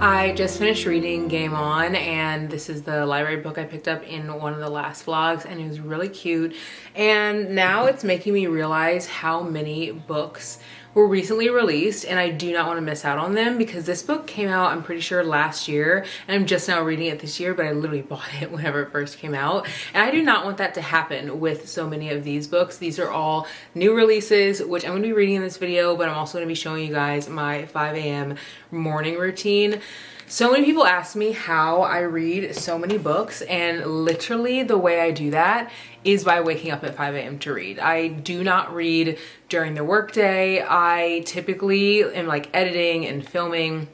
I just finished reading Game On, and this is the library book I picked up in one of the last vlogs, and it was really cute. And now it's making me realize how many books were recently released, and I do not want to miss out on them because this book came out, I'm pretty sure, last year, and I'm just now reading it this year, but I literally bought it whenever it first came out. And I do not want that to happen with so many of these books. These are all new releases, which I'm going to be reading in this video, but I'm also going to be showing you guys my 5 a.m. morning routine. So many people ask me how I read so many books, and literally the way I do that is by waking up at 5 a.m. to read. I do not read during the workday. I typically am like editing and filming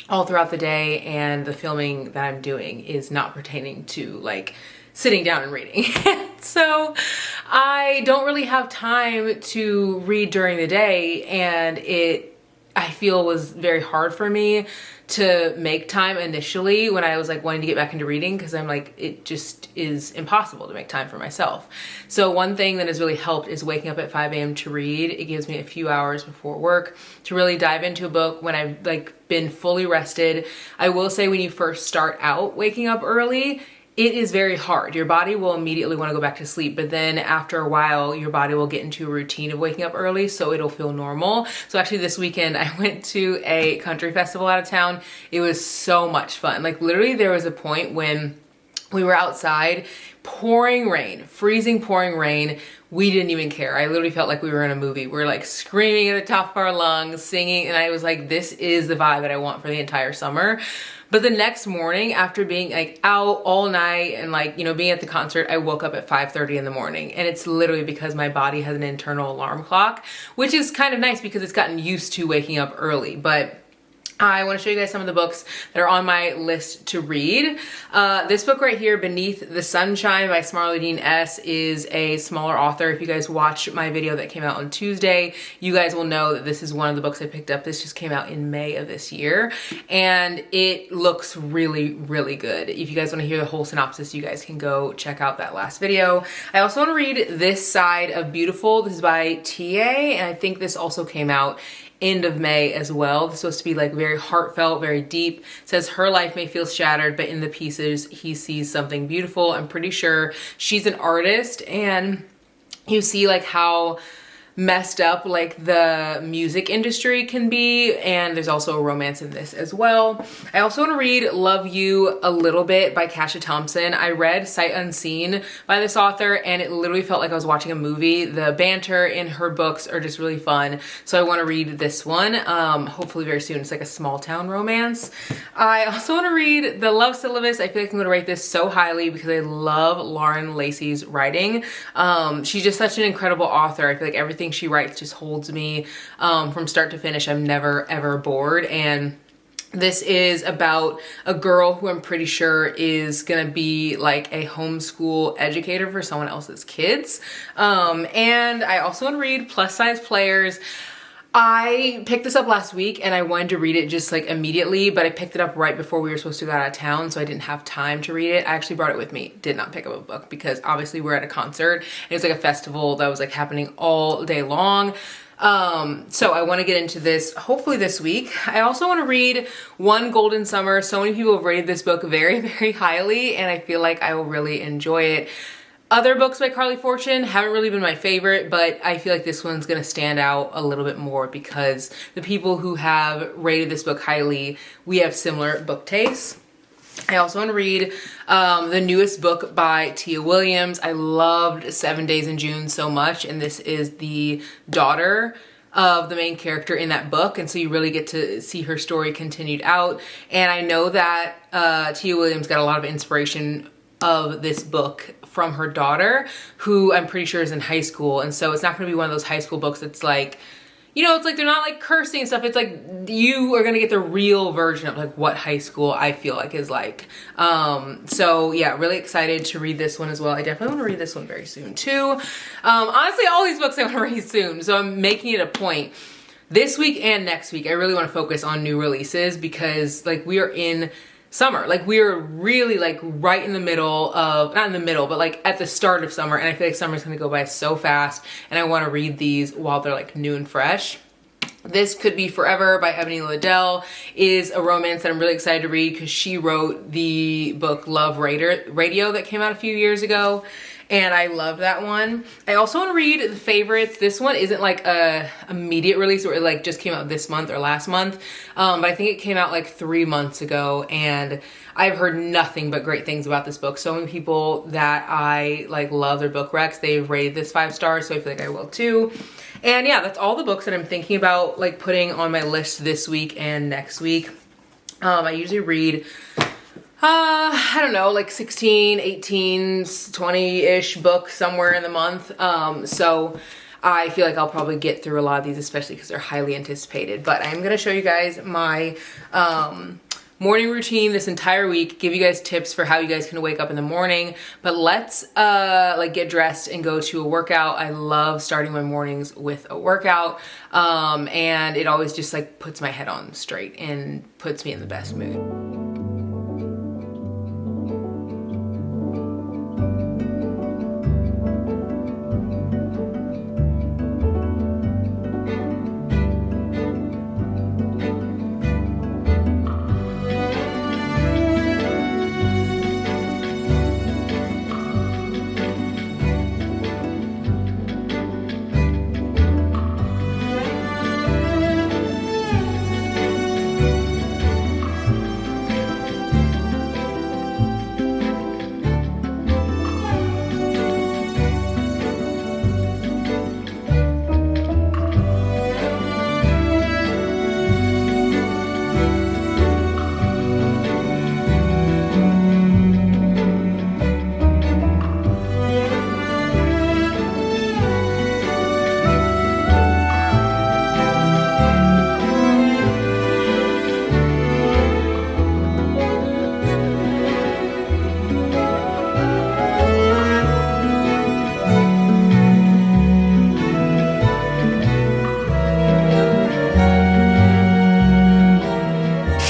all throughout the day, and the filming that I'm doing is not pertaining to like sitting down and reading. So I don't really have time to read during the day, and I feel was very hard for me to make time initially when I was like wanting to get back into reading, because I'm like, it just is impossible to make time for myself. So one thing that has really helped is waking up at 5 a.m. to read. It gives me a few hours before work to really dive into a book when I've like been fully rested. I will say when you first start out waking up early, it is very hard. Your body will immediately want to go back to sleep, but then after a while, your body will get into a routine of waking up early, so it'll feel normal. So actually this weekend, I went to a country festival out of town. It was so much fun. Like literally there was a point when we were outside, pouring rain, freezing pouring rain. We didn't even care. I literally felt like we were in a movie. We were like screaming at the top of our lungs, singing, and I was like, this is the vibe that I want for the entire summer. But the next morning, after being like out all night and like, you know, being at the concert, I woke up at 5:30 in the morning. And it's literally because my body has an internal alarm clock, which is kind of nice because it's gotten used to waking up early. But I want to show you guys some of the books that are on my list to read. This book right here, Beneath the Sunshine by Smarly Dean S., is a smaller author. If you guys watch my video that came out on Tuesday, you guys will know that this is one of the books I picked up. This just came out in May of this year, and it looks really, really good. If you guys want to hear the whole synopsis, you guys can go check out that last video. I also want to read This Side of Beautiful. This is by T.A., and I think this also came out end of May as well. This is supposed to be like very heartfelt, very deep. It says her life may feel shattered, but in the pieces he sees something beautiful. I'm pretty sure she's an artist, and you see like how messed up like the music industry can be, and there's also a romance in this as well. I also want to read Love You a Little Bit by Kasha Thompson. I read Sight Unseen by this author, and it literally felt like I was watching a movie. The banter in her books are just really fun, so I want to read this one hopefully very soon. It's like a small town romance. I also want to read The Love Syllabus. I feel like I'm going to rate this so highly because I love Lauren Lacey's writing. She's just such an incredible author. I feel like everything she writes just holds me from start to finish. I'm never ever bored, and this is about a girl who I'm pretty sure is gonna be like a homeschool educator for someone else's kids. And I also want to read Plus Size Players. I picked this up last week and I wanted to read it just like immediately, but I picked it up right before we were supposed to go out of town, so I didn't have time to read it. I actually brought it with me, did not pick up a book because obviously we're at a concert. It was like a festival that was like happening all day long. So I want to get into this hopefully this week. I also want to read One Golden Summer. So many people have rated this book very, very highly, and I feel like I will really enjoy it. Other books by Carly Fortune haven't really been my favorite, but I feel like this one's gonna stand out a little bit more because the people who have rated this book highly, we have similar book tastes. I also want to read the newest book by Tia Williams. I loved 7 Days in June so much, and this is the daughter of the main character in that book, and so you really get to see her story continued out. And I know that Tia Williams got a lot of inspiration of this book from her daughter, who I'm pretty sure is in high school, and so it's not going to be one of those high school books that's like, you know, it's like they're not like cursing and stuff. It's like you are gonna get the real version of like what high school I feel like is like. So yeah, really excited to read this one as well. I definitely want to read this one very soon too. Honestly, all these books I want to read soon, so I'm making it a point. This week and next week, I really want to focus on new releases because like we are in summer. Like we are really like right in the middle of, not in the middle, but like at the start of summer, and I feel like summer's gonna go by so fast, and I want to read these while they're like new and fresh. This Could Be Forever by Ebony Liddell is a romance that I'm really excited to read because she wrote the book Love Radio that came out a few years ago. And I love that one. I also want to read The Favorites. This one isn't like a immediate release or it like just came out this month or last month. But I think it came out like 3 months ago and I've heard nothing but great things about this book. So many people that I like love their book recs, they've rated this 5 stars, so I feel like I will too. And yeah, that's all the books that I'm thinking about like putting on my list this week and next week. I usually read, I don't know, like 16, 18, 20-ish books somewhere in the month. So I feel like I'll probably get through a lot of these, especially because they're highly anticipated. But I'm going to show you guys my morning routine this entire week, give you guys tips for how you guys can wake up in the morning. But let's like get dressed and go to a workout. I love starting my mornings with a workout, and it always just like puts my head on straight and puts me in the best mood.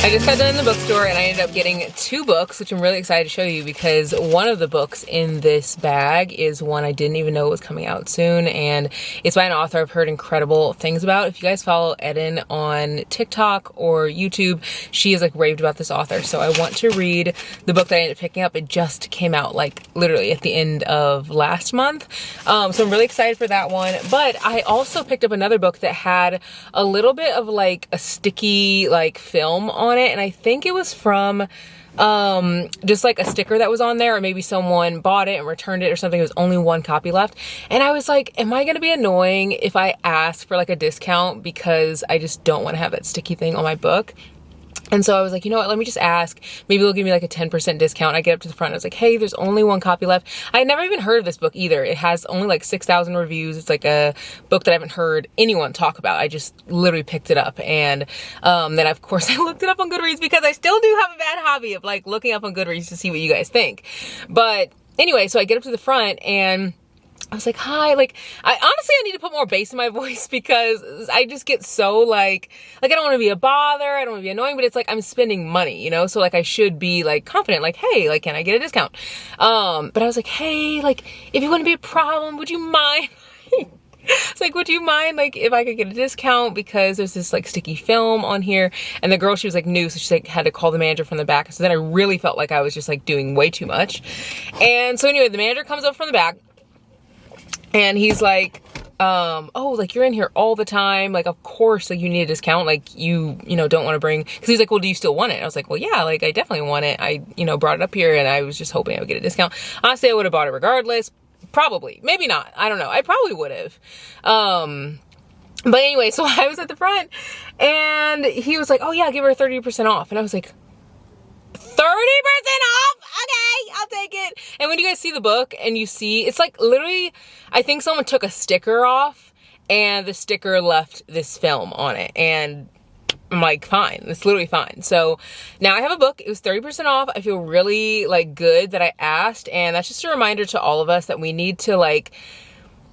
I just got done in the bookstore and I ended up getting 2 books, which I'm really excited to show you because one of the books in this bag is one I didn't even know was coming out soon, and it's by an author I've heard incredible things about. If you guys follow Eden on TikTok or YouTube, she is like raved about this author. So I want to read the book that I ended up picking up. It just came out like literally at the end of last month. So I'm really excited for that one. But I also picked up another book that had a little bit of like a sticky like film on it, and I think it was from just like a sticker that was on there, or maybe someone bought it and returned it or something. There was only 1 copy left, and I was like, am I gonna be annoying if I ask for like a discount because I just don't want to have that sticky thing on my book? And so I was like, you know what, let me just ask. Maybe they'll give me like a 10% discount. I get up to the front. I was like, hey, there's only 1 copy left. I had never even heard of this book either. It has only like 6,000 reviews. It's like a book that I haven't heard anyone talk about. I just literally picked it up. And then of course I looked it up on Goodreads because I still do have a bad hobby of like looking up on Goodreads to see what you guys think. But anyway, so I get up to the front and I was like, hi, like, I need to put more bass in my voice because I just get so like I don't want to be a bother, I don't want to be annoying, but it's like I'm spending money, you know? So like I should be like confident, like, hey, like, can I get a discount? But I was like, hey, like, if you wouldn't be a problem, would you mind? It's like, would you mind like if I could get a discount because there's this like sticky film on here? And the girl, she was like new, so she like had to call the manager from the back. So then I really felt like I was just like doing way too much. And so anyway, the manager comes up from the back and he's like, oh, like you're in here all the time. Like, of course, like you need a discount. Like you know, don't want to bring, cause he's like, well, do you still want it? I was like, well, yeah, like I definitely want it. I, brought it up here and I was just hoping I would get a discount. Honestly, I would have bought it regardless. Probably, maybe not. I don't know. I probably would have. But anyway, so I was at the front and he was like, oh yeah, give her 30% off. And I was like, 30% off? Okay, I'll take it. And when you guys see the book and you see, it's like literally, I think someone took a sticker off and the sticker left this film on it. And I'm like, fine, it's literally fine. So now I have a book. It was 30% off. I feel really like good that I asked. And that's just a reminder to all of us that we need to like,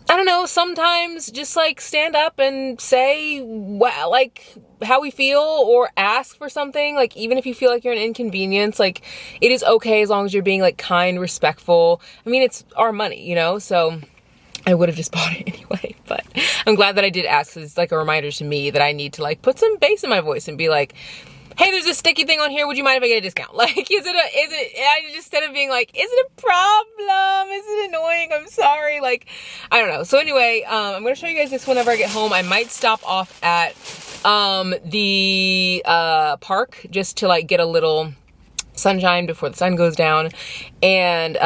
I don't know, sometimes just like stand up and say what, like how we feel, or ask for something. Like even if you feel like you're an inconvenience, like it is okay as long as you're being like kind, respectful. I mean, it's our money, so I would have just bought it anyway, but I'm glad that I did ask, because it's like a reminder to me that I need to like put some bass in my voice and be like, hey, there's a sticky thing on here, would you mind if I get a discount? Like, instead of being like, is it a problem? Is it annoying? I'm sorry. Like, I don't know. So anyway, I'm going to show you guys this whenever I get home. I might stop off at the park just to like get a little sunshine before the sun goes down and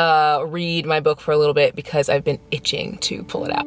read my book for a little bit, because I've been itching to pull it out.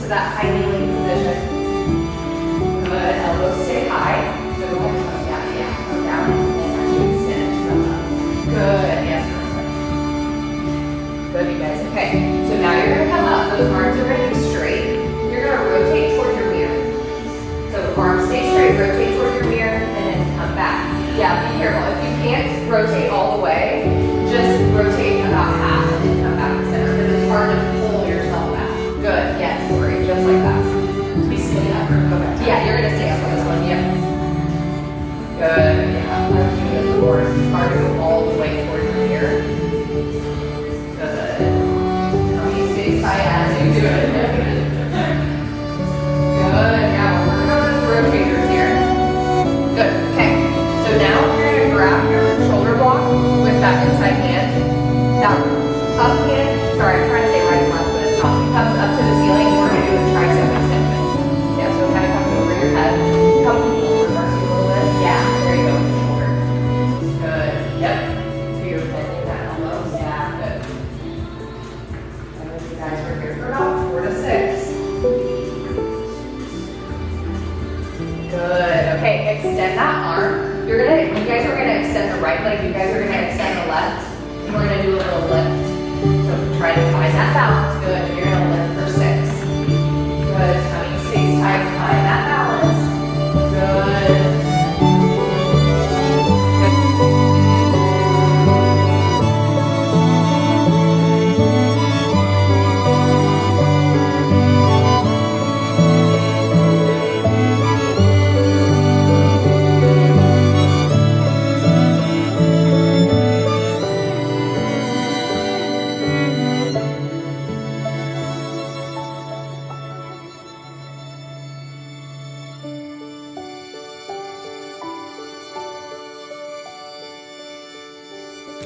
That high kneeling position. Good. Elbows stay high. So go ahead and come down. Yeah. Come down. And as you extend, come up. Good. Yes. Perfect. Good, you guys. Okay. So now you're going to come up. Those arms are going to be straight. You're going to rotate toward your mirror. So arms stay straight. Rotate toward your mirror and then come back. Yeah. Be careful. If you can't rotate all the way, just rotate about half and then come back to center, because it's hard to pull yourself back. Good. Yes. Just like that. Be stay up or go back down. Yeah, you're gonna stay up on this one. Yep. Good. Yeah. Let's do it. More. It's hard to go all the way towards your mirror. Good. Tummy stays tight as you do it. Good. Yeah, we're working on those rotators here. Good. Okay. So now you're gonna grab your shoulder block with that inside hand. That up hand. Sorry, I'm trying to say right and left, but it's not. It comes up to the ceiling. We're gonna do a tricep extension. Yeah, so it kind of comes over your head. Come forward, Marcy, a little bit. Yeah, there you go. Shoulder. Good. Yep. So you're bending that elbow. Yeah, good. And then you guys are here for about 4 to 6. Good. Okay, extend that arm. You guys are gonna extend the right leg. You guys are gonna extend the left. And we're gonna do a little lift. So try to find that balance. Good. You're gonna lift for 6. Good. Tummy stays tight. Find that balance. Good.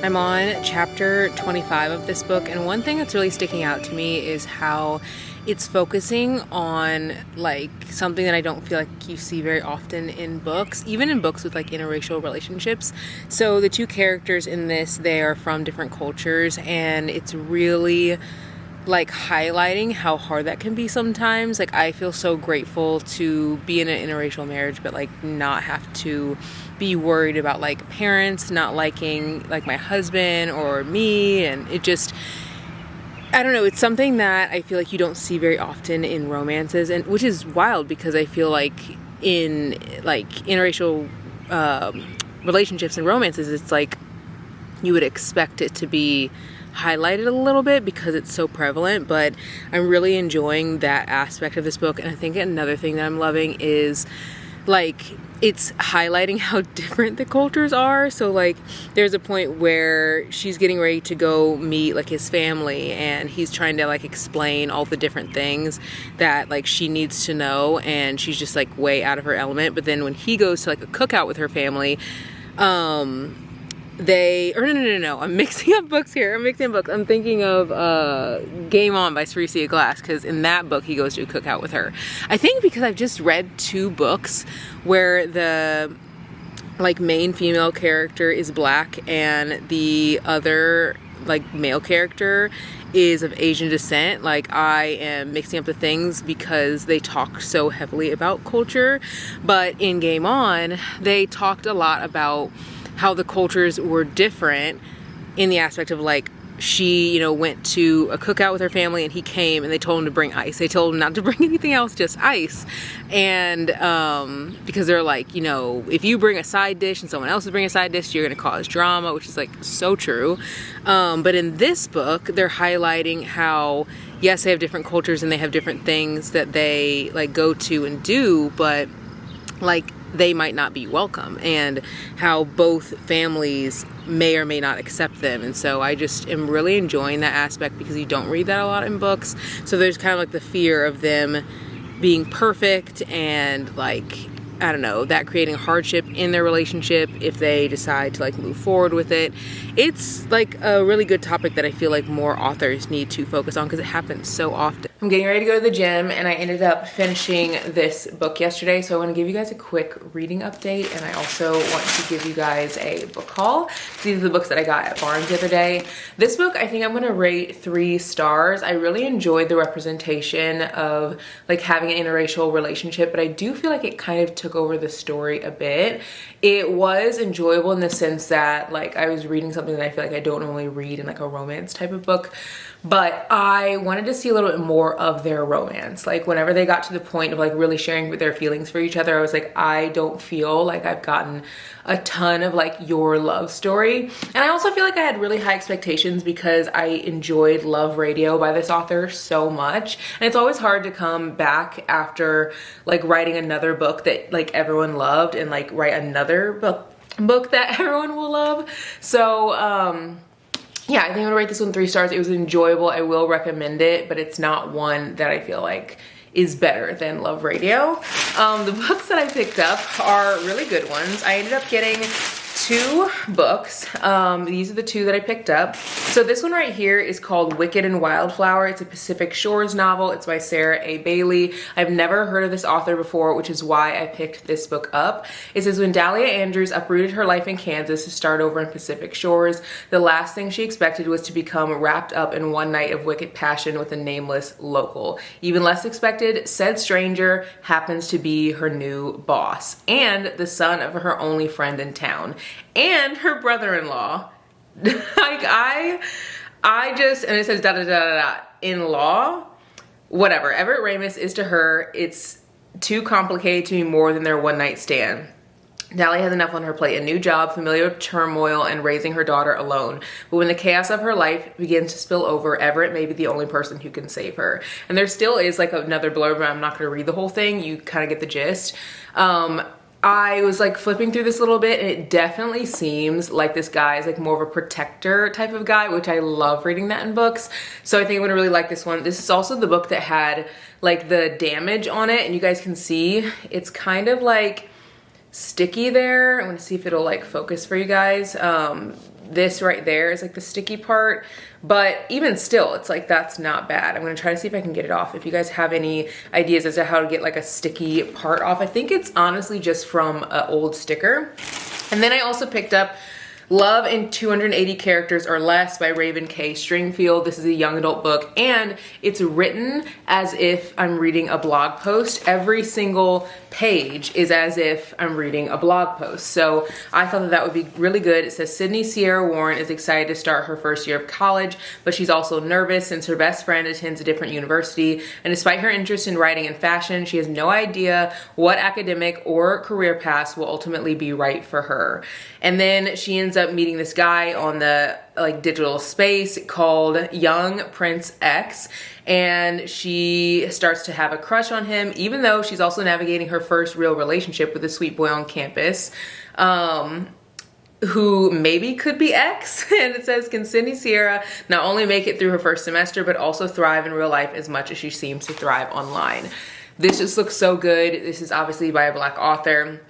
I'm on chapter 25 of this book, and one thing that's really sticking out to me is how it's focusing on like something that I don't feel like you see very often in books, even in books with like interracial relationships. So the two characters in this, they are from different cultures, and it's really like highlighting how hard that can be sometimes. Like, I feel so grateful to be in an interracial marriage, but like not have to be worried about like parents not liking like my husband or me. And it just, I don't know, it's something that I feel like you don't see very often in romances, and which is wild because I feel like in like interracial relationships and romances, it's like you would expect it to be highlighted a little bit because it's so prevalent, but I'm really enjoying that aspect of this book. And I think another thing that I'm loving is like it's highlighting how different the cultures are. So like there's a point where she's getting ready to go meet like his family, and he's trying to like explain all the different things that like she needs to know, and she's just like way out of her element. But then when he goes to like a cookout with her family, no, I'm mixing up books here. I'm thinking of Game On by Ceresia Glass, because in that book he goes to a cookout with her. I think because I've just read 2 books where the like main female character is black and the other like male character is of Asian descent. Like I am mixing up the things because they talk so heavily about culture. But in Game On, they talked a lot about how the cultures were different in the aspect of like she, you know, went to a cookout with her family and he came and they told him to bring ice. They told him not to bring anything else, just ice. And because they're like, you know, if you bring a side dish and someone else is bringing a side dish, you're going to cause drama, which is like so true. But in this book, they're highlighting how, yes, they have different cultures and they have different things that they like go to and do, but like they might not be welcome, and how both families may or may not accept them. And so I just am really enjoying that aspect because you don't read that a lot in books. So there's kind of like the fear of them being perfect and like, I don't know, that creating hardship in their relationship if they decide to like move forward with it. It's like a really good topic that I feel like more authors need to focus on because it happens so often. I'm getting ready to go to the gym and I ended up finishing this book yesterday. So I want to give you guys a quick reading update, and I also want to give you guys a book haul. These are the books that I got at Barnes the other day. This book, I think I'm going to rate 3 stars. I really enjoyed the representation of like having an interracial relationship, but I do feel like it kind of took over the story a bit. It was enjoyable in the sense that like I was reading something that I feel like I don't normally read in like a romance type of book, but I wanted to see a little bit more of their romance. Like whenever they got to the point of like really sharing their feelings for each other, I was like, I don't feel like I've gotten a ton of like your love story. And I also feel like I had really high expectations because I enjoyed Love Radio by this author so much. And it's always hard to come back after like writing another book that like everyone loved and like write another book that everyone will love. So yeah, I think I'm gonna rate this one 3 stars. It was enjoyable. I will recommend it, but it's not one that I feel like is better than Love Radio. The books that I picked up are really good ones. I ended up getting 2 books. These are the 2 that I picked up. So this one right here is called Wicked and Wildflower. It's a Pacific Shores novel. It's by Sarah A. Bailey. I've never heard of this author before, which is why I picked this book up. It says, when Dahlia Andrews uprooted her life in Kansas to start over in Pacific Shores, the last thing she expected was to become wrapped up in one night of wicked passion with a nameless local. Even less expected, said stranger happens to be her new boss and the son of her only friend in town and her brother-in-law. Like I just, and it says da da da da da, in-law, whatever. Everett Ramus is to her, it's too complicated to be more than their one night stand. Dahlia has enough on her plate, a new job, familiar turmoil, and raising her daughter alone. But when the chaos of her life begins to spill over, Everett may be the only person who can save her. And there still is like another blurb, but I'm not going to read the whole thing. You kind of get the gist. I was like flipping through this a little bit, and it definitely seems like this guy is like more of a protector type of guy, which I love reading that in books. So I think I'm gonna really like this one. This is also the book that had like the damage on it, and you guys can see it's kind of like sticky there. I'm gonna see if it'll like focus for you guys. This right there is like the sticky part, but even still, it's like, that's not bad. I'm gonna try to see if I can get it off. If you guys have any ideas as to how to get like a sticky part off, I think it's honestly just from an old sticker. And then I also picked up Love in 280 Characters or Less by Raven K. Stringfield. This is a young adult book, and it's written as if I'm reading a blog post. Every single page is as if I'm reading a blog post. So I thought that that would be really good. It says Sydney Sierra Warren is excited to start her first year of college, but she's also nervous since her best friend attends a different university. And despite her interest in writing and fashion, she has no idea what academic or career paths will ultimately be right for her. And then she ends up meeting this guy on the like digital space called Young Prince X, and she starts to have a crush on him, even though she's also navigating her first real relationship with a sweet boy on campus, who maybe could be X. And it says, can Cindy Sierra not only make it through her first semester, but also thrive in real life as much as she seems to thrive online? This just looks so good. This is obviously by a Black author.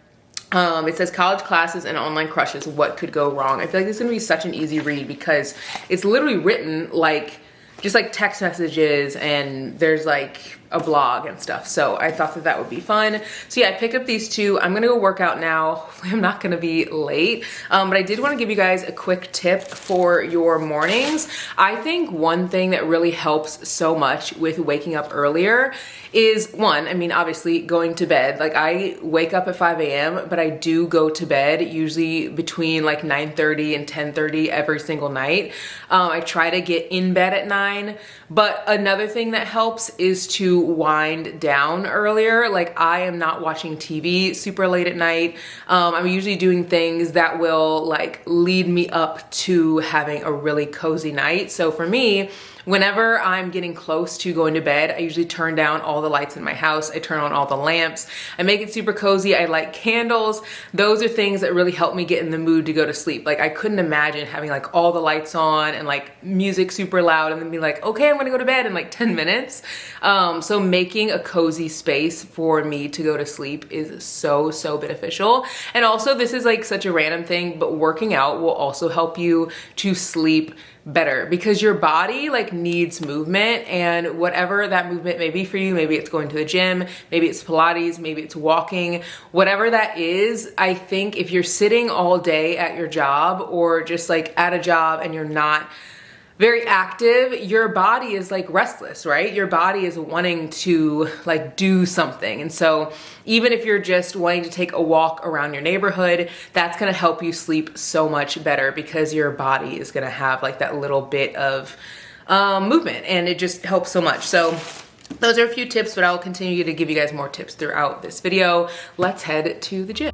It says college classes and online crushes, what could go wrong? I feel like this is gonna be such an easy read because it's literally written like, just like text messages, and there's like a blog and stuff. So I thought that that would be fun. So yeah, I picked up these two. I'm gonna go work out now. Hopefully I'm not gonna be late. But I did wanna give you guys a quick tip for your mornings. I think one thing that really helps so much with waking up earlier is one, I mean, obviously going to bed. Like I wake up at 5 a.m., but I do go to bed usually between like 9:30 and 10:30 every single night. I try to get in bed at 9, but another thing that helps is to wind down earlier. Like I am not watching TV super late at night. I'm usually doing things that will like lead me up to having a really cozy night. So for me, whenever I'm getting close to going to bed, I usually turn down all the lights in my house. I turn on all the lamps. I make it super cozy. I light candles. Those are things that really help me get in the mood to go to sleep. Like I couldn't imagine having like all the lights on and like music super loud and then be like, okay, I'm gonna go to bed in like 10 minutes. So making a cozy space for me to go to sleep is so, so beneficial. And also this is like such a random thing, but working out will also help you to sleep better because your body like needs movement, and whatever that movement may be for you, maybe it's going to the gym, maybe it's Pilates, maybe it's walking, whatever that is. I think if you're sitting all day at your job or just like at a job and you're not very active, your body is like restless, right? Your body is wanting to like do something. And so even if you're just wanting to take a walk around your neighborhood, that's gonna help you sleep so much better because your body is gonna have like that little bit of movement, and it just helps so much. So those are a few tips, but I'll continue to give you guys more tips throughout this video. Let's head to the gym.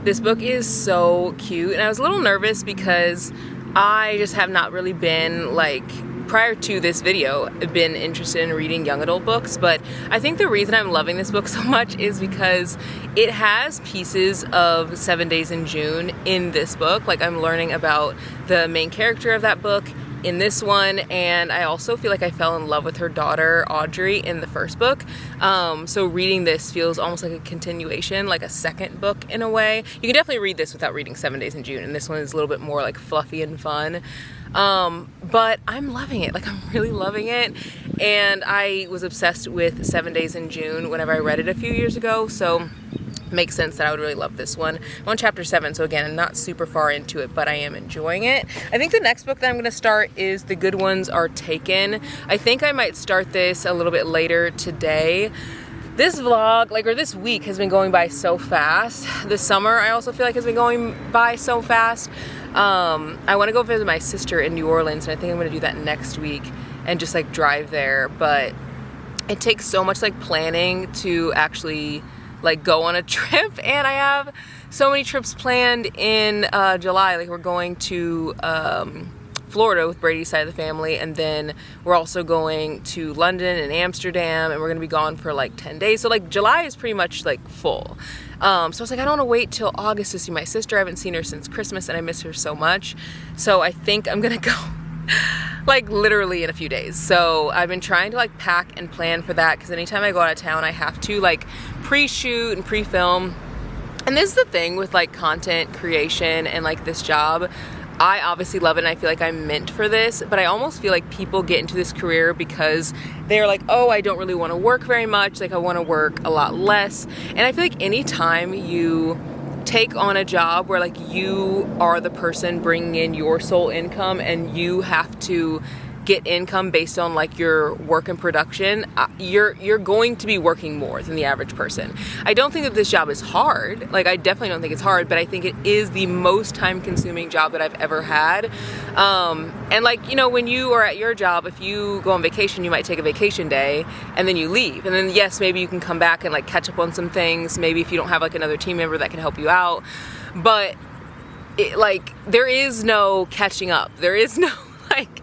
This book is so cute, and I was a little nervous because I just have not really been like, prior to this video, I've been interested in reading young adult books, but I think the reason I'm loving this book so much is because it has pieces of 7 Days in June in this book. Like I'm learning about the main character of that book in this one, and I also feel like I fell in love with her daughter Audrey in the first book. So reading this feels almost like a continuation, like a second book in a way. You can definitely read this without reading 7 Days in June, and this one is a little bit more like fluffy and fun. But I'm loving it. Like I'm really loving it, and I was obsessed with 7 Days in June whenever I read it a few years ago, so makes sense that I would really love this one. I'm on chapter 7, so again, I'm not super far into it, but I am enjoying it. I think the next book that I'm gonna start is The Good Ones Are Taken. I think I might start this a little bit later today. this vlog, like, or this week has been going by so fast. This summer, I also feel like has been going by so fast. I want to go visit my sister in New Orleans, and I think I'm going to do that next week and just like drive there. But it takes so much like planning to actually like go on a trip, and I have so many trips planned in July. Like, we're going to Florida with Brady's side of the family, and then we're also going to London and Amsterdam, and we're gonna be gone for like 10 days. So like July is pretty much like full. So I was like, I don't want to wait till August to see my sister. I haven't seen her since Christmas, and I miss her so much. So I think I'm gonna go like literally in a few days. So I've been trying to like pack and plan for that, because anytime I go out of town, I have to like pre-shoot and pre-film. And this is the thing with like content creation and like this job. I obviously love it, and I feel like I'm meant for this, but I almost feel like people get into this career because they're like, oh, I don't really want to work very much, like I want to work a lot less. And I feel like anytime you take on a job where like you are the person bringing in your sole income, and you have to get income based on like your work and production, you're going to be working more than the average person. I don't think that this job is hard. Like, I definitely don't think it's hard, but I think it is the most time consuming job that I've ever had. And like, you know, when you are at your job, if you go on vacation, you might take a vacation day and then you leave. And then yes, maybe you can come back and like catch up on some things. Maybe if you don't have like another team member that can help you out, but like, there is no catching up. There is no like,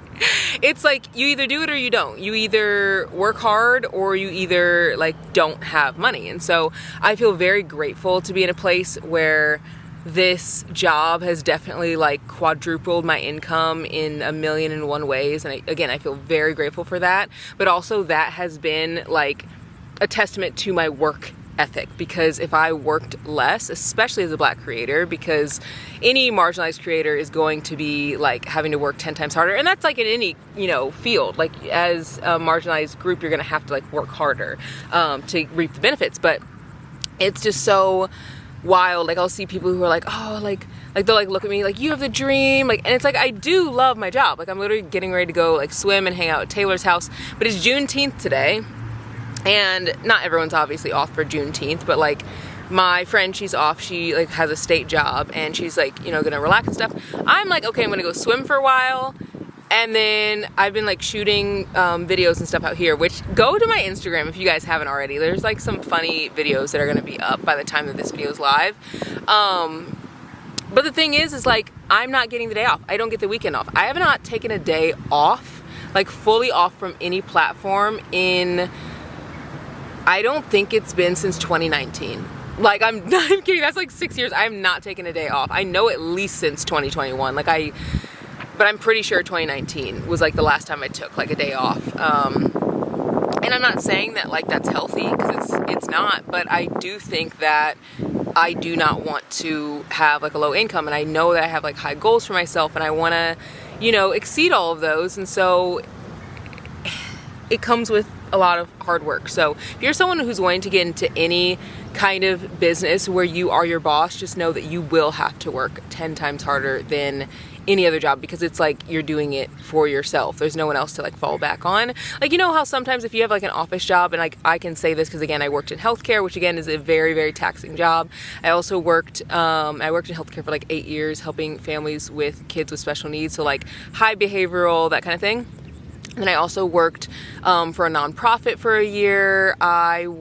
it's like you either do it or you don't. You either work hard or you either like don't have money. And so I feel very grateful to be in a place where this job has definitely like quadrupled my income in 1,000,001 ways. And again, I feel very grateful for that. But also that has been like a testament to my work ethic, because if I worked less, especially as a Black creator, because any marginalized creator is going to be like having to work 10 times harder, and that's like in any, you know, field. Like, as a marginalized group, you're gonna have to like work harder to reap the benefits. But it's just so wild. Like, I'll see people who are like, oh, like they'll like look at me like, you have the dream, like, and it's like, I do love my job. Like, I'm literally getting ready to go like swim and hang out at Taylor's house, but it's Juneteenth today. And not everyone's obviously off for Juneteenth, but like my friend, she's off. She like has a state job, and she's like, you know, gonna relax and stuff. I'm like, okay, I'm gonna go swim for a while. And then I've been like shooting videos and stuff out here, which go to my Instagram if you guys haven't already. There's like some funny videos that are gonna be up by the time that this video is live. But the thing is like, I'm not getting the day off. I don't get the weekend off. I have not taken a day off, like fully off from any platform in, I don't think it's been since 2019. Like, I'm not even kidding. That's like 6 years. I have not taken a day off. I know at least since 2021. Like, but I'm pretty sure 2019 was like the last time I took like a day off. And I'm not saying that like that's healthy, because it's not, but I do think that I do not want to have like a low income, and I know that I have like high goals for myself, and I want to, you know, exceed all of those. And so it comes with a lot of hard work. So if you're someone who's wanting to get into any kind of business where you are your boss, just know that you will have to work 10 times harder than any other job, because it's like you're doing it for yourself. There's no one else to like fall back on. Like, you know how sometimes if you have like an office job, and like I can say this because again, I worked in healthcare, which again is a very, very taxing job. I also worked in healthcare for like 8 years, helping families with kids with special needs. So like high behavioral, that kind of thing. And I also worked for a nonprofit for a year. I'm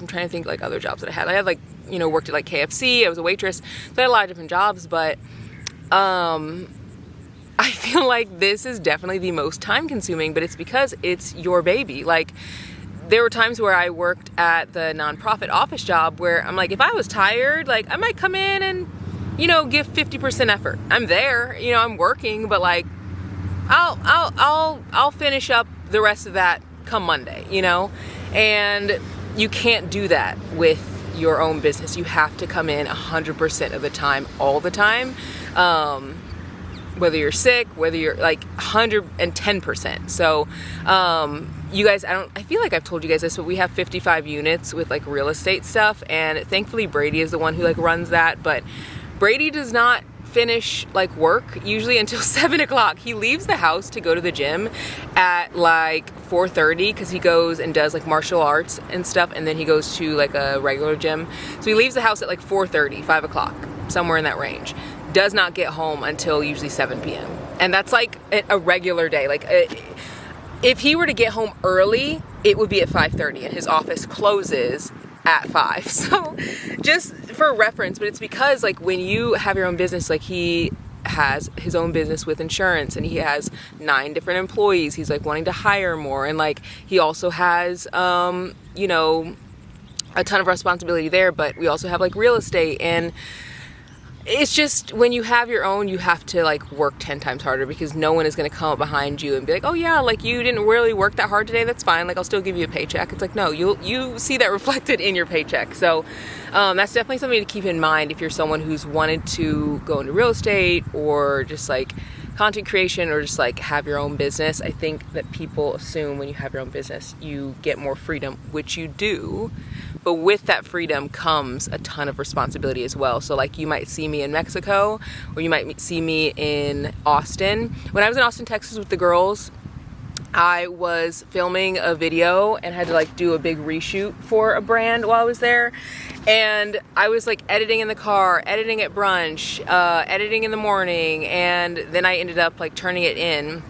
trying to think like other jobs that I had. I had like, you know, worked at like KFC. I was a waitress. So I had a lot of different jobs, but I feel like this is definitely the most time consuming, but it's because it's your baby. Like, there were times where I worked at the nonprofit office job where I'm like, if I was tired, like I might come in and, you know, give 50% effort. I'm there, you know, I'm working, but like, I'll finish up the rest of that come Monday, you know? And you can't do that with your own business. You have to come in 100% of the time, all the time. Whether you're sick, whether you're like 110%. So, you guys, I feel like I've told you guys this, but we have 55 units with like real estate stuff. And thankfully Brady is the one who like runs that, but Brady does not finish like work usually until 7 o'clock. He leaves the house to go to the gym at like 4:30 because he goes and does like martial arts and stuff, and then he goes to like a regular gym. So he leaves the house at like 4:30, 5 o'clock, somewhere in that range. Does not get home until usually 7 p.m. And that's like a regular day. Like if he were to get home early, it would be at 5:30 and his office closes at 5. So just for reference, but it's because like when you have your own business, like he has his own business with insurance and he has 9 different employees. He's like wanting to hire more, and like he also has you know, a ton of responsibility there, but we also have like real estate, and it's just when you have your own, you have to like work 10 times harder because no one is going to come up behind you and be like, oh yeah, like you didn't really work that hard today, that's fine, like I'll still give you a paycheck. It's like, no, you see that reflected in your paycheck. So that's definitely something to keep in mind if you're someone who's wanted to go into real estate or just like content creation or just like have your own business. I think that people assume when you have your own business you get more freedom, which you do, but with that freedom comes a ton of responsibility as well. So like you might see me in Mexico, or you might see me in Austin. When I was in Austin, Texas with the girls, I was filming a video and had to like do a big reshoot for a brand while I was there. And I was like editing in the car, editing at brunch, editing in the morning, and then I ended up like turning it in,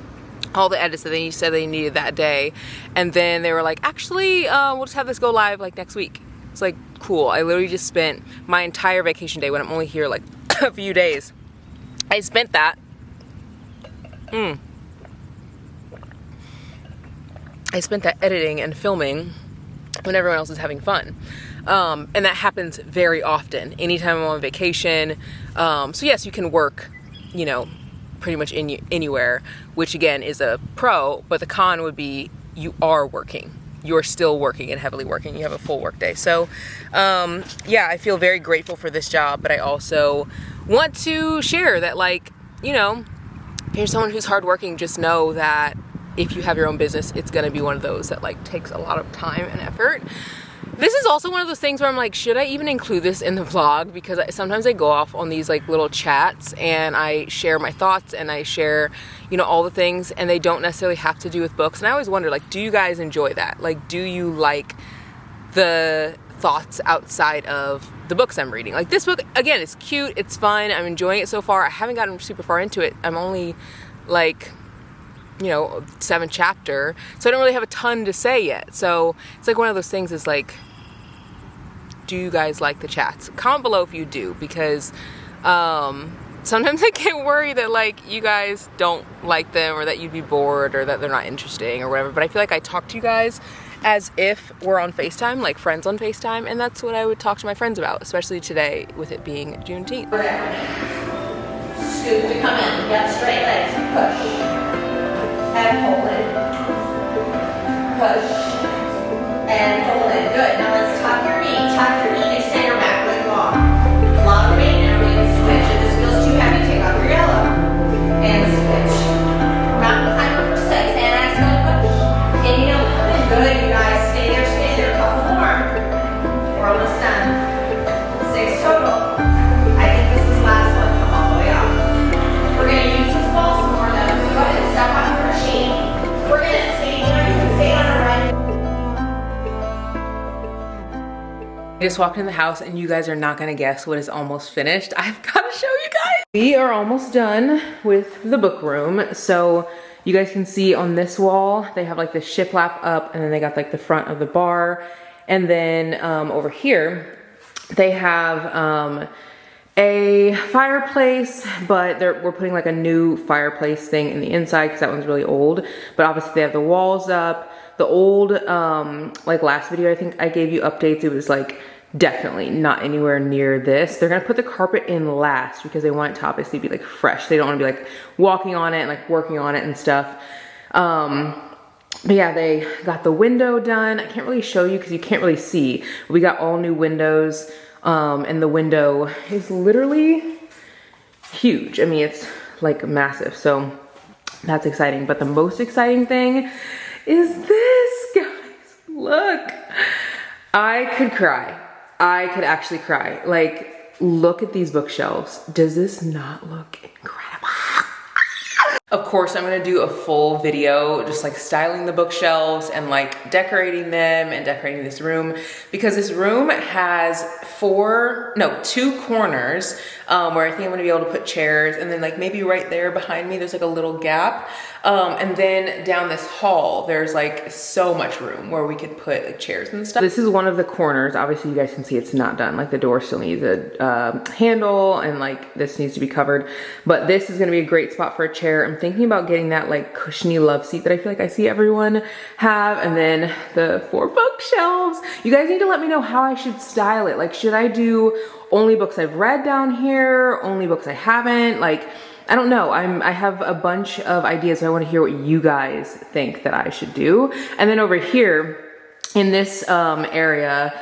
all the edits that they said they needed that day. And then they were like, actually, we'll just have this go live like next week. It's like, cool. I literally just spent my entire vacation day when I'm only here like a few days. I spent that. I spent that editing and filming when everyone else is having fun. And that happens very often, anytime I'm on vacation. So yes, you can work, you know, pretty much anywhere, which again is a pro, but the con would be you are working. You're still working and heavily working. You have a full work day. So yeah, I feel very grateful for this job, but I also want to share that, like, you know, if you're someone who's hardworking, just know that if you have your own business, it's gonna be one of those that like takes a lot of time and effort. This is also one of those things where I'm like, should I even include this in the vlog? Because sometimes I go off on these like little chats and I share my thoughts and I share, you know, all the things, and they don't necessarily have to do with books. And I always wonder, like, do you guys enjoy that? Like, do you like the thoughts outside of the books I'm reading? Like this book, again, it's cute, it's fun, I'm enjoying it so far. I haven't gotten super far into it. I'm only like, you know, 7th chapter, so I don't really have a ton to say yet. So it's like one of those things is like, do you guys like the chats? Comment below if you do, because sometimes I get worried that like you guys don't like them, or that you'd be bored, or that they're not interesting or whatever. But I feel like I talk to you guys as if we're on FaceTime, like friends on FaceTime, and that's what I would talk to my friends about, especially today with it being Juneteenth. Scoop to come in. You got straight legs. Push. And hold it. Push. And hold it. Good. Now let's tuck your knee. Tuck your knee and extend your back leg long. A lot of weight. Now we're going to switch. If this feels too heavy, take off your yellow. And switch. Mountain climber for 6. And exhale, push. Inhale, come in. Good, you guys. Stay there, stay there. Couple more. We're almost done. 6 total. I think this is last one. Come all the way up. We're going to use this ball some more though. So go ahead and step on your machine. We're going to stay here. You can stay on the right. I just walked in the house and you guys are not gonna guess what is almost finished. I've gotta show you guys. We are almost done with the book room. So you guys can see on this wall, they have like the shiplap up, and then they got like the front of the bar. And then over here, they have a fireplace, but we're putting like a new fireplace thing in the inside because that one's really old. But obviously they have the walls up. The old, like last video, I think I gave you updates. It was like definitely not anywhere near this. They're gonna put the carpet in last because they want it to obviously be like fresh. They don't wanna be like walking on it and like working on it and stuff. But yeah, they got the window done. I can't really show you because you can't really see. We got all new windows, and the window is literally huge. I mean, it's like massive, so that's exciting. But the most exciting thing is this, guys. Look, I could cry. I could actually cry. Like, look at these bookshelves. Does this not look incredible? Of course, I'm gonna do a full video just like styling the bookshelves and like decorating them and decorating this room, because this room has two corners where I think I'm gonna be able to put chairs, and then like maybe right there behind me there's like a little gap, and then down this hall there's like so much room where we could put like chairs and stuff. This is one of the corners. Obviously you guys can see it's not done, like the door still needs a handle, and like this needs to be covered, but this is gonna be a great spot for a chair. I'm thinking about getting that like cushiony love seat that I feel like I see everyone have, and then the 4 bookshelves. You guys need to let me know how I should style it. Like, should I do only books I've read down here, only books I haven't? Like, I don't know. I have a bunch of ideas, so I want to hear what you guys think that I should do. And then over here in this area,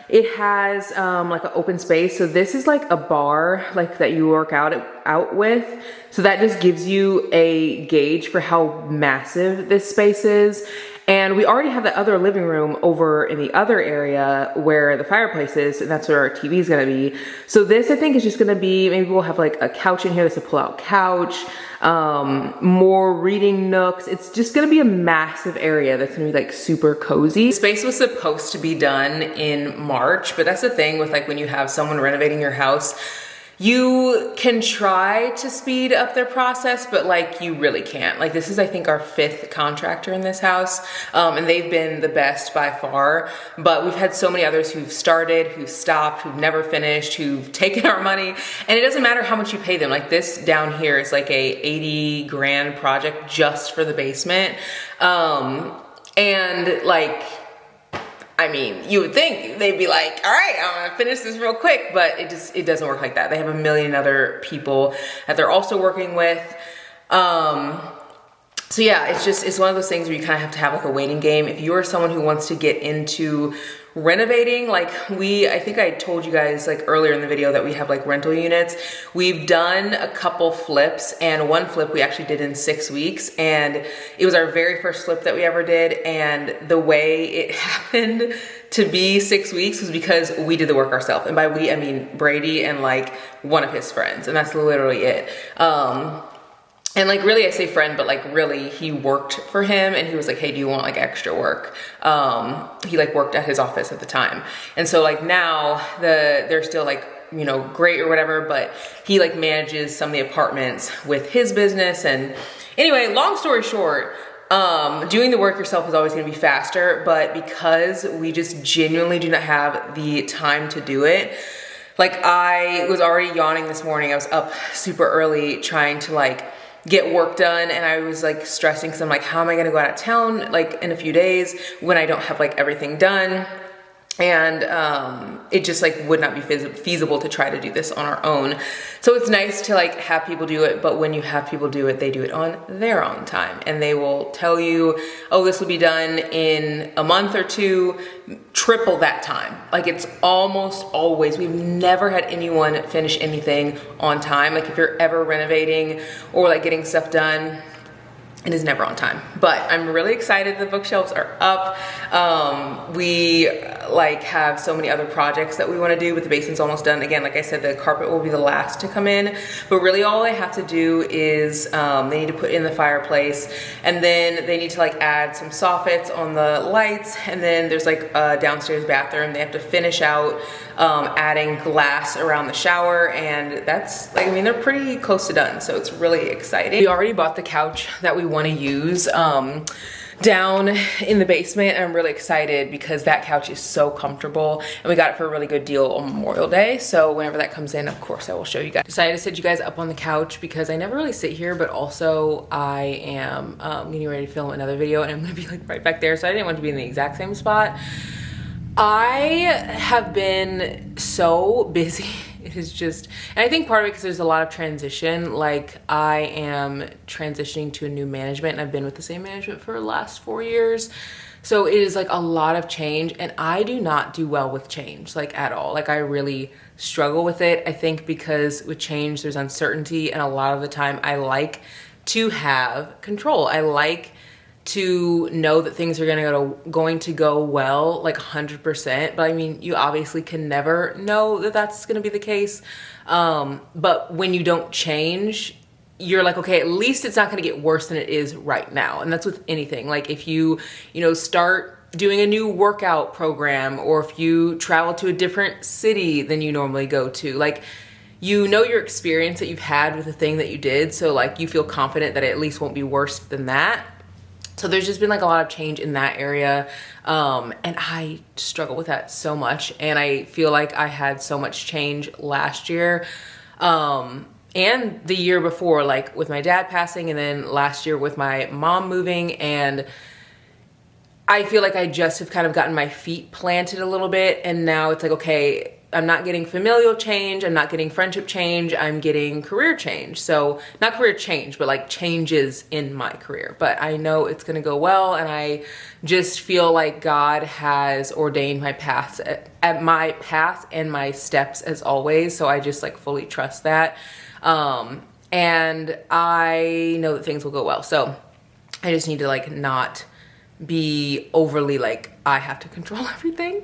it has like an open space. So this is like a bar like that you work out with. So that just gives you a gauge for how massive this space is. And we already have the other living room over in the other area where the fireplace is, and that's where our TV is gonna be. So this, I think, is just gonna be, maybe we'll have like a couch in here that's a pull-out couch, more reading nooks. It's just gonna be a massive area that's gonna be like super cozy. The space was supposed to be done in March, but that's the thing with like when you have someone renovating your house, you can try to speed up their process, but like you really can't. Like this is, I think, our 5th contractor in this house, and they've been the best by far. But we've had so many others who've started, who've stopped, who've never finished, who've taken our money, and it doesn't matter how much you pay them. Like this down here is like a 80 grand project just for the basement, and like, I mean, you would think they'd be like, all right, I'm gonna finish this real quick, but it doesn't work like that. They have a million other people that they're also working with. So yeah, it's one of those things where you kind of have to have like a waiting game. If you are someone who wants to get into renovating, like I think I told you guys like earlier in the video that we have like rental units. We've done a couple flips, and one flip we actually did in 6 weeks, and it was our very first flip that we ever did. And the way it happened to be 6 weeks was because we did the work ourselves. And by we, I mean Brady and like one of his friends, and that's literally it. And like really, I say friend, but like really he worked for him, and he was like, hey, do you want like extra work? He like worked at his office at the time. And so like now they're still like, you know, great or whatever, but he like manages some of the apartments with his business. And anyway, long story short, doing the work yourself is always gonna be faster, but because we just genuinely do not have the time to do it, like I was already yawning this morning. I was up super early trying to like get work done, and I was like stressing because I'm like, how am I gonna go out of town like in a few days when I don't have like everything done? And it just like would not be feasible to try to do this on our own. So it's nice to like have people do it, but when you have people do it, they do it on their own time, and they will tell you, oh, this will be done in a month or 2, triple that time. Like it's almost always, we've never had anyone finish anything on time. Like if you're ever renovating or like getting stuff done, it is never on time. But I'm really excited the bookshelves are up. We like have so many other projects that we want to do, but the basement's almost done. Again, like I said, the carpet will be the last to come in, but really all they have to do is they need to put in the fireplace, and then they need to like add some soffits on the lights, and then there's like a downstairs bathroom. They have to finish out adding glass around the shower, and that's like, I mean, they're pretty close to done, so it's really exciting. We already bought the couch that we want to use down in the basement, and I'm really excited because that couch is so comfortable, and we got it for a really good deal on Memorial Day. So whenever that comes in, of course I will show you guys. Decided to sit you guys up on the couch because I never really sit here, but also I am getting ready to film another video, and I'm gonna be like right back there, so I didn't want to be in the exact same spot. I have been so busy. It is just, and I think part of it because there's a lot of transition. Like I am transitioning to a new management, and I've been with the same management for the last 4 years. So it is like a lot of change, and I do not do well with change, like at all. Like I really struggle with it. I think because with change, there's uncertainty, and a lot of the time I like to have control. I like to know that things are going to go well, like 100%. But I mean, you obviously can never know that that's going to be the case. But when you don't change, you're like, okay, at least it's not going to get worse than it is right now. And that's with anything. Like if you start doing a new workout program, or if you travel to a different city than you normally go to, like, your experience that you've had with the thing that you did. So like you feel confident that it at least won't be worse than that. So there's just been like a lot of change in that area. And I struggle with that so much. And I feel like I had so much change last year. And the year before, like with my dad passing, and then last year with my mom moving. And I feel like I just have kind of gotten my feet planted a little bit. And now it's like, okay, I'm not getting familial change. I'm not getting friendship change. I'm getting career change. So not career change, but like changes in my career. But I know it's going to go well. And I just feel like God has ordained my path at my path and my steps as always. So I just like fully trust that. And I know that things will go well. So I just need to like not be overly like, I have to control everything,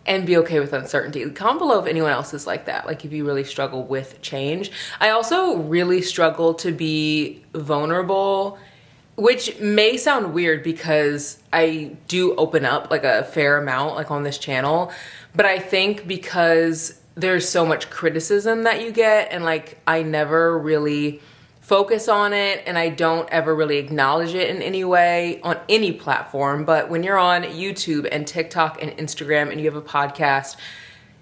and be okay with uncertainty. Comment below if anyone else is like that. Like if you really struggle with change. I also really struggle to be vulnerable, which may sound weird because I do open up like a fair amount like on this channel, but I think because there's so much criticism that you get, and like I never really focus on it, and I don't ever really acknowledge it in any way on any platform. But when you're on YouTube and TikTok and Instagram and you have a podcast,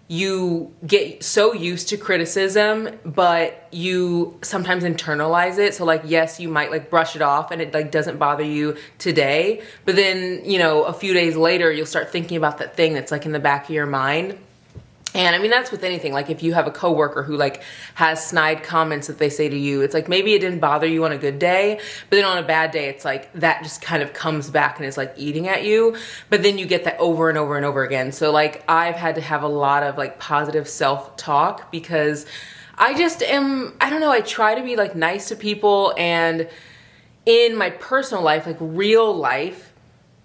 you get so used to criticism, but you sometimes internalize it. So like, yes, you might like brush it off and it like doesn't bother you today, but then, a few days later, you'll start thinking about that thing that's like in the back of your mind. And I mean, that's with anything. Like if you have a coworker who like has snide comments that they say to you, it's like, maybe it didn't bother you on a good day, but then on a bad day, it's like that just kind of comes back and is like eating at you. But then you get that over and over and over again. So like I've had to have a lot of like positive self-talk, because I just am, I don't know, I try to be like nice to people. And in my personal life, like real life,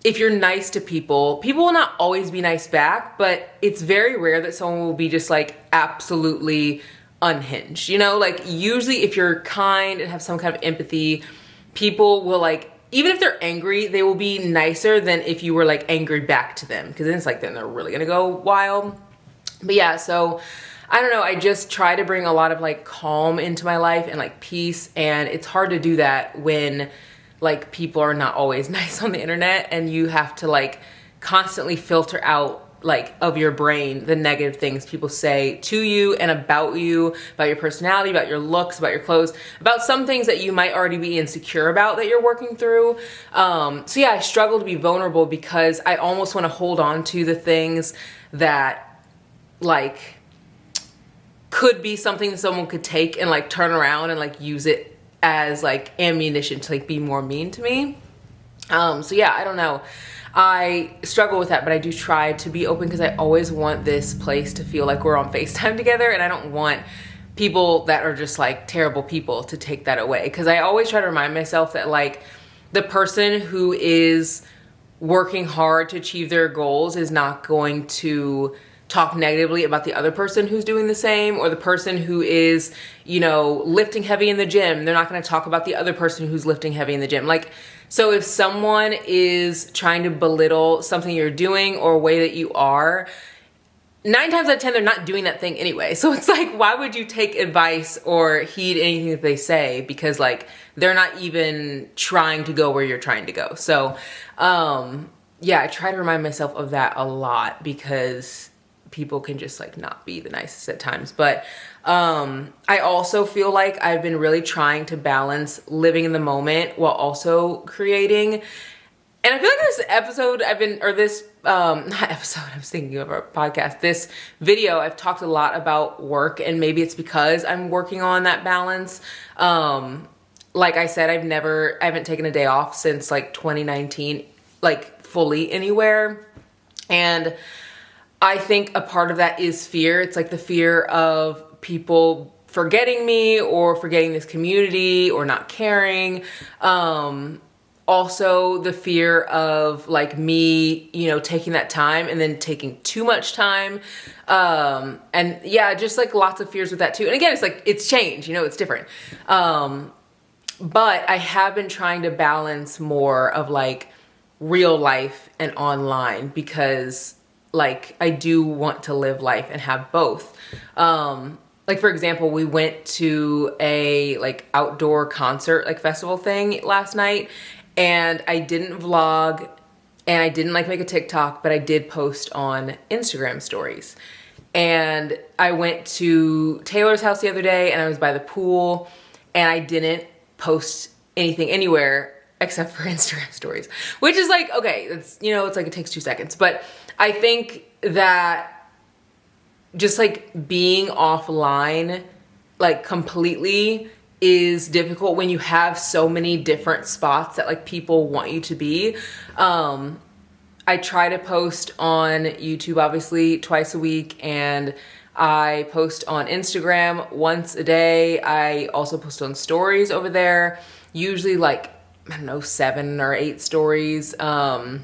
if you're nice to people, people will not always be nice back, but it's very rare that someone will be just like absolutely unhinged. Like usually if you're kind and have some kind of empathy, people will like, even if they're angry, they will be nicer than if you were like angry back to them, because then it's like, then they're really gonna go wild. But yeah, so I don't know, I just try to bring a lot of like calm into my life and like peace, and it's hard to do that when like people are not always nice on the internet, and you have to like constantly filter out like of your brain the negative things people say to you and about you, about your personality, about your looks, about your clothes, about some things that you might already be insecure about that you're working through. So yeah, I struggle to be vulnerable because I almost want to hold on to the things that like could be something that someone could take and like turn around and like use it as like ammunition to like be more mean to me. So yeah, I don't know. I struggle with that, but I do try to be open because I always want this place to feel like we're on FaceTime together, and I don't want people that are just like terrible people to take that away. Because I always try to remind myself that like the person who is working hard to achieve their goals is not going to talk negatively about the other person who's doing the same, or the person who is, lifting heavy in the gym. They're not going to talk about the other person who's lifting heavy in the gym. Like, so if someone is trying to belittle something you're doing or a way that you are, 9 times out of 10, they're not doing that thing anyway. So it's like, why would you take advice or heed anything that they say? Because like, they're not even trying to go where you're trying to go. So, yeah, I try to remind myself of that a lot, because people can just like not be the nicest at times. But I also feel like I've been really trying to balance living in the moment while also creating. And I feel like this episode not episode, I was thinking of our podcast, this video, I've talked a lot about work, and maybe it's because I'm working on that balance. Like I said, I haven't taken a day off since like 2019, like fully anywhere. And I think a part of that is fear. It's like the fear of people forgetting me or forgetting this community or not caring. also the fear of like me, you know, taking that time and then taking too much time. And yeah, just like lots of fears with that too. And again, it's like, it's change, you know, it's different. But I have been trying to balance more of like real life and online, because like I do want to live life and have both. Like for example, we went to a like outdoor concert, like festival thing last night, and I didn't vlog and I didn't like make a TikTok, but I did post on Instagram stories. And I went to Taylor's house the other day and I was by the pool and I didn't post anything anywhere except for Instagram stories, which is like, okay, it's, you know, it's like it takes 2 seconds. But I think that just like being offline like completely is difficult when you have so many different spots that like people want you to be. I try to post on YouTube obviously twice a week, and I post on Instagram once a day. I also post on stories over there, usually like, I don't know, 7 or 8 stories a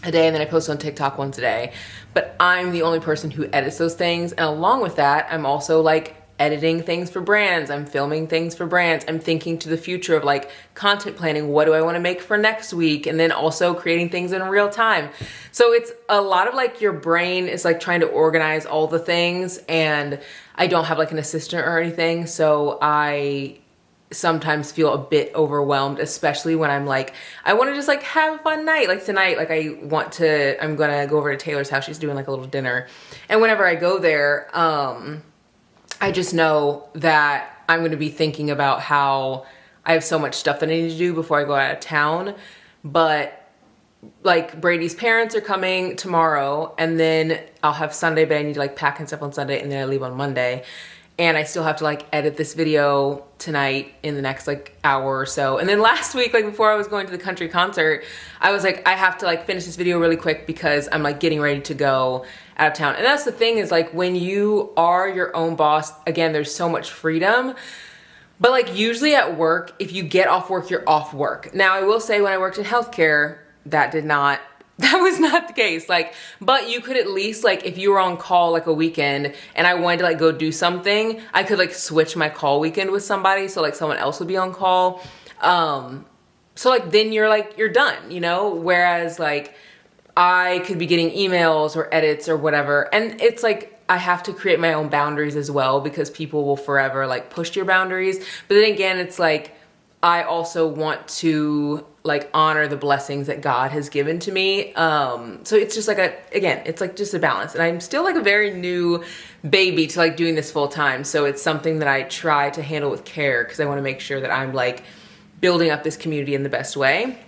day, and then I post on TikTok once a day. But I'm the only person who edits those things, and along with that, I'm also like editing things for brands. I'm filming things for brands. I'm thinking to the future of like content planning. What do I want to make for next week? And then also creating things in real time. So it's a lot of like your brain is like trying to organize all the things, and I don't have like an assistant or anything. So I sometimes feel a bit overwhelmed, especially when I'm like, I want to just like have a fun night. Like tonight, like I'm gonna go over to Taylor's house. She's doing like a little dinner. And whenever I go there, I just know that I'm going to be thinking about how I have so much stuff that I need to do before I go out of town. But like Brady's parents are coming tomorrow, and then I'll have Sunday, but I need to like pack and stuff on Sunday, and then I leave on Monday. And I still have to like edit this video tonight in the next like hour or so. And then last week, like before I was going to the country concert, I was like, I have to like finish this video really quick because I'm like getting ready to go out of town. And that's the thing, is like when you are your own boss, again, there's so much freedom. But like usually at work, if you get off work, you're off work. Now I will say when I worked in healthcare, that was not the case. Like, but you could at least like, if you were on call like a weekend and I wanted to like go do something, I could like switch my call weekend with somebody. So like someone else would be on call. So like then you're done, you know? Whereas like I could be getting emails or edits or whatever. And it's like, I have to create my own boundaries as well, because people will forever like push your boundaries. But then again, it's like, I also want to like honor the blessings that God has given to me. So it's just like it's like just a balance. And I'm still like a very new baby to like doing this full time. So it's something that I try to handle with care, because I want to make sure that I'm like building up this community in the best way.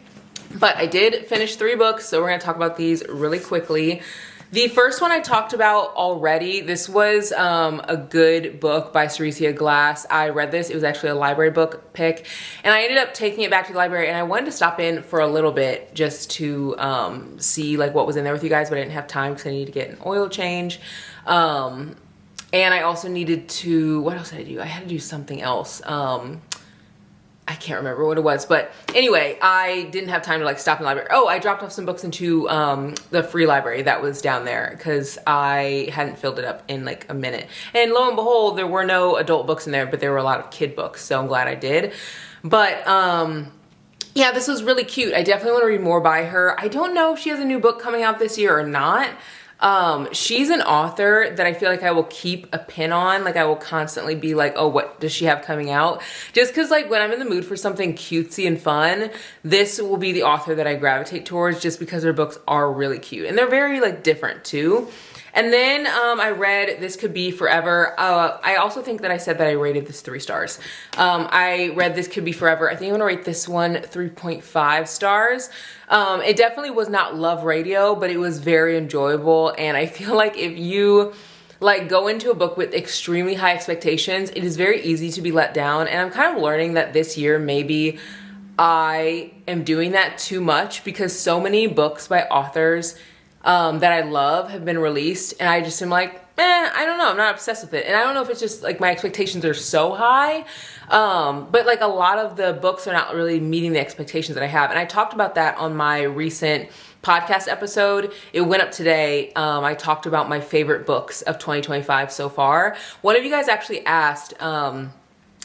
But I did finish 3 books, so we're gonna talk about these really quickly. The first one I talked about already. This was a good book by Ceresia Glass. I read this. It was actually a library book pick. And I ended up taking it back to the library, and I wanted to stop in for a little bit just to see like what was in there with you guys, but I didn't have time because I needed to get an oil change. And I also needed to, what else did I do? I had to do something else. I can't remember what it was, but anyway, I didn't have time to like stop in the library. Oh, I dropped off some books into the free library that was down there because I hadn't filled it up in like a minute. And lo and behold, there were no adult books in there, but there were a lot of kid books, so I'm glad I did. But yeah, this was really cute. I definitely want to read more by her. I don't know if she has a new book coming out this year or not. She's an author that I feel like I will keep a pin on. Like I will constantly be like, oh, what does she have coming out? Just cause like when I'm in the mood for something cutesy and fun, this will be the author that I gravitate towards, just because her books are really cute and they're very like different too. And then I read This Could Be Forever. I also think that I said that I rated this 3 stars. I read This Could Be Forever. I think I'm gonna rate this one 3.5 stars. It definitely was not love radio, but it was very enjoyable. And I feel like if you like go into a book with extremely high expectations, it is very easy to be let down. And I'm kind of learning that this year maybe I am doing that too much, because so many books by authors that I love have been released, and I just am like, I don't know. I'm not obsessed with it. And I don't know if it's just like my expectations are so high. But like a lot of the books are not really meeting the expectations that I have. And I talked about that on my recent podcast episode. It went up today. I talked about my favorite books of 2025 so far. One of you guys actually asked,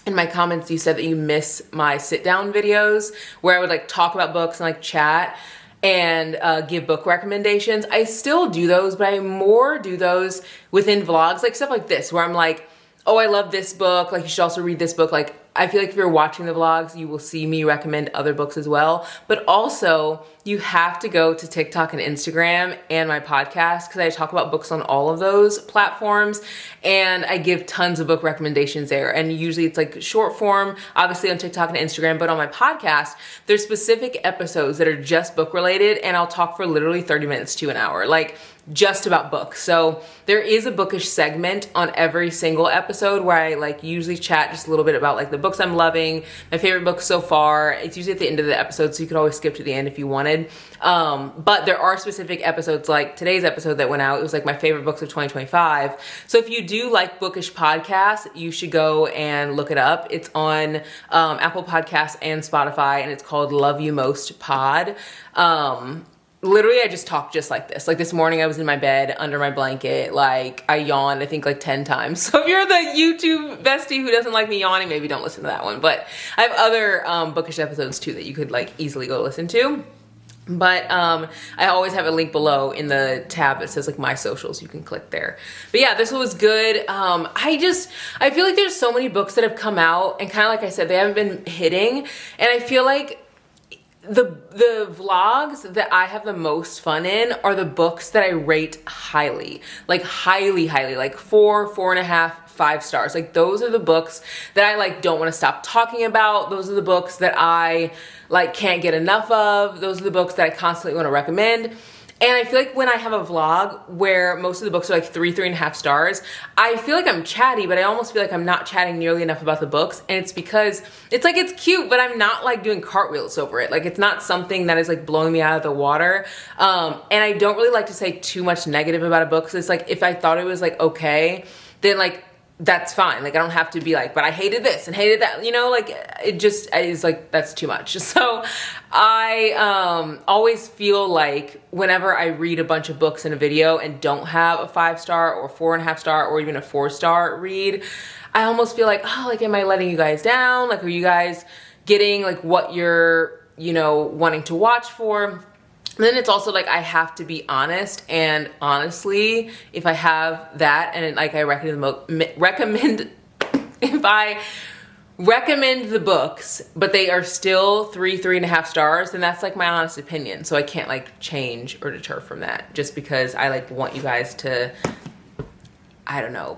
in my comments, you said that you miss my sit down videos where I would like talk about books and like chat and give book recommendations. I still do those, but I more do those within vlogs, like stuff like this, where I'm like, oh, I love this book. Like, you should also read this book. Like, I feel like if you're watching the vlogs, you will see me recommend other books as well. But also, you have to go to TikTok and Instagram and my podcast, because I talk about books on all of those platforms, and I give tons of book recommendations there. And usually it's like short form, obviously on TikTok and Instagram, but on my podcast, there's specific episodes that are just book related, and I'll talk for literally 30 minutes to an hour, like just about books. So there is a bookish segment on every single episode where I like usually chat just a little bit about like the books I'm loving, my favorite books so far. It's usually at the end of the episode, so you could always skip to the end if you wanted. But there are specific episodes, like today's episode that went out, it was like my favorite books of 2025. So if you do like bookish podcasts, you should go and look it up. It's on Apple Podcasts and Spotify, and it's called Love You Most Pod. Literally, I just talk just like this. Like this morning, I was in my bed under my blanket. Like I yawned, I think like 10 times. So if you're the YouTube bestie who doesn't like me yawning, maybe don't listen to that one. But I have other bookish episodes too that you could like easily go listen to. But I always have a link below in the tab that says like my socials. You can click there. But yeah, this one was good. I feel like there's so many books that have come out, and kind of like I said, they haven't been hitting. And I feel like the vlogs that I have the most fun in are the books that I rate highly, like highly, like 4, 4.5, 5 stars. Like those are the books that I like don't want to stop talking about. Those are the books that I like can't get enough of. Those are the books that I constantly want to recommend. And I feel like when I have a vlog where most of the books are like 3, 3.5 stars, I feel like I'm chatty, but I almost feel like I'm not chatting nearly enough about the books. And it's because it's like, it's cute, but I'm not like doing cartwheels over it. Like it's not something that is like blowing me out of the water. And I don't really like to say too much negative about a book. So it's like, if I thought it was like, okay, then like, that's fine. Like I don't have to be like, but I hated this and hated that, you know, like it just is like, that's too much. So I always feel like whenever I read a bunch of books in a video and don't have a 5-star or 4.5 star or even a 4-star read, I almost feel like, oh, like, am I letting you guys down? Like, are you guys getting like what you're, you know, wanting to watch for? And then it's also like I have to be honest, and honestly, if I have that and like I recommend if I recommend the books, but they are still 3, 3.5 stars, then that's like my honest opinion. So I can't like change or deter from that just because I like want you guys to, I don't know.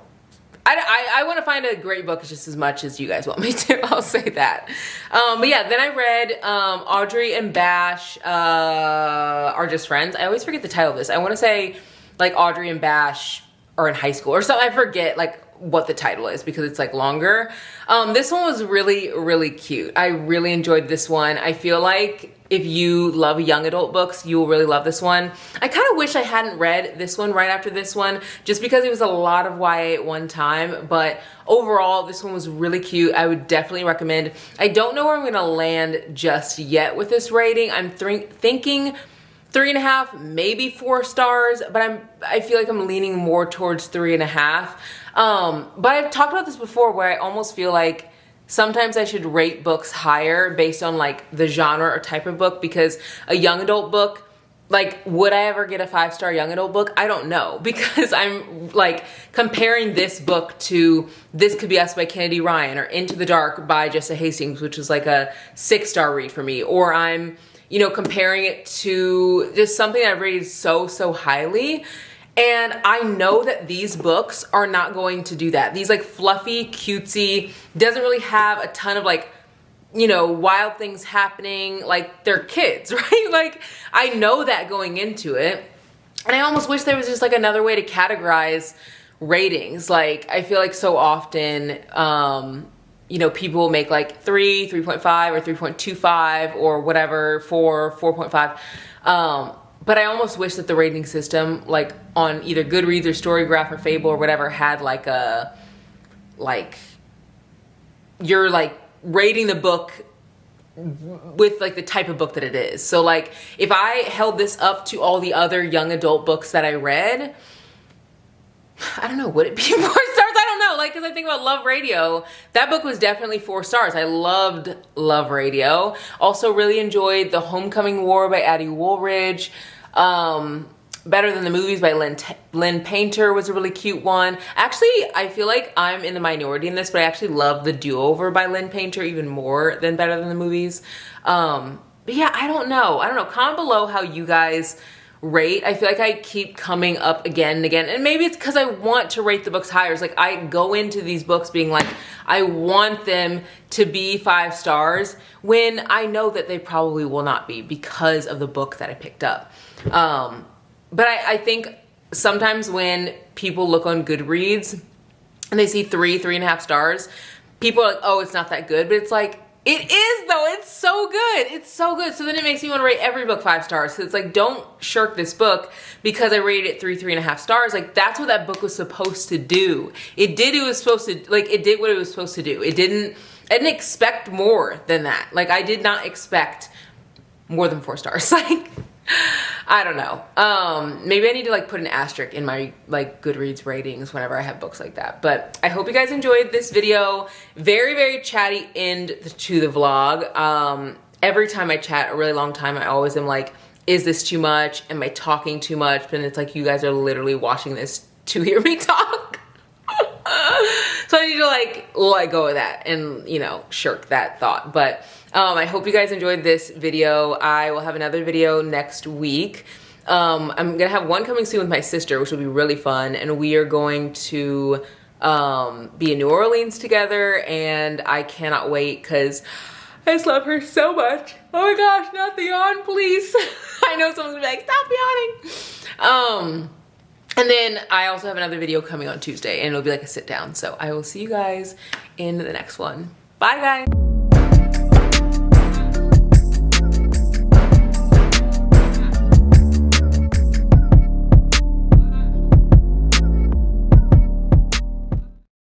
I want to find a great book just as much as you guys want me to. I'll say that. But yeah, then I read Audrey and Bash Are Just Friends. I always forget the title of this. I want to say like Audrey and Bash are in high school or something. I forget like what the title is because it's like longer. This one was really, really cute. I really enjoyed this one. I feel like if you love young adult books, you will really love this one. I kind of wish I hadn't read this one right after this one, just because it was a lot of YA at one time, but overall, this one was really cute. I would definitely recommend. I don't know where I'm gonna land just yet with this rating. I'm thinking 3.5, maybe 4 stars, but I feel like I'm leaning more towards 3.5. But I've talked about this before where I almost feel like sometimes I should rate books higher based on like the genre or type of book, because a young adult book, like would I ever get a 5-star young adult book? I don't know, because I'm like comparing this book to This Could Be Us by Kennedy Ryan or Into the Dark by Jessa Hastings, which was like a 6-star read for me, or I'm, you know, comparing it to just something I rated so highly. And I know that these books are not going to do that. These like fluffy, cutesy, doesn't really have a ton of like, you know, wild things happening. Like they're kids, right? Like I know that going into it. And I almost wish there was just like another way to categorize ratings. Like I feel like so often, you know, people will make like 3, 3.5 or 3.25 or whatever, 4, 4.5. but I almost wish that the rating system, like on either Goodreads or Storygraph or Fable or whatever, had like a, like, you're like rating the book with like the type of book that it is. So like if I held this up to all the other young adult books that I read, I don't know, would it be 4 stars? I don't know, like, because I think about Love Radio, that book was definitely 4 stars. I loved Love Radio. Also really enjoyed The Homecoming War by Addie Woolridge. Better Than the Movies by Lynn Painter was a really cute one. Actually, I feel like I'm in the minority in this, but I actually love The Do-Over by Lynn Painter even more than Better Than the Movies. But yeah, I don't know. Comment below how you guys rate. I feel like I keep coming up again and again, and maybe it's because I want to rate the books higher. It's like I go into these books being like, I want them to be 5 stars when I know that they probably will not be because of the book that I picked up. But I think sometimes when people look on Goodreads and they see 3.5 stars, people are like, oh, it's not that good. But it's like, it is though. It's so good. It's so good. So then it makes me want to rate every book 5 stars. So it's like, don't shirk this book because I rated it 3.5 stars. Like, that's what that book was supposed to do. It did what it was supposed to, like, it did what it was supposed to do. I didn't expect more than that. Like, I did not expect more than 4 stars. Like, I don't know. Maybe I need to like put an asterisk in my like Goodreads ratings whenever I have books like that. But I hope you guys enjoyed this video. Very, very chatty end to the vlog. Every time I chat a really long time, I always am like, is this too much? Am I talking too much? But it's like, you guys are literally watching this to hear me talk. So I need to like let go of that and, you know, shirk that thought. But I hope you guys enjoyed this video. I will have another video next week. I'm gonna have one coming soon with my sister, which will be really fun. And we are going to be in New Orleans together, and I cannot wait because I just love her so much. Oh my gosh, not the yawn, please. I know someone's gonna be like, stop yawning. And then I also have another video coming on Tuesday, and it'll be like a sit down. So I will see you guys in the next one. Bye guys.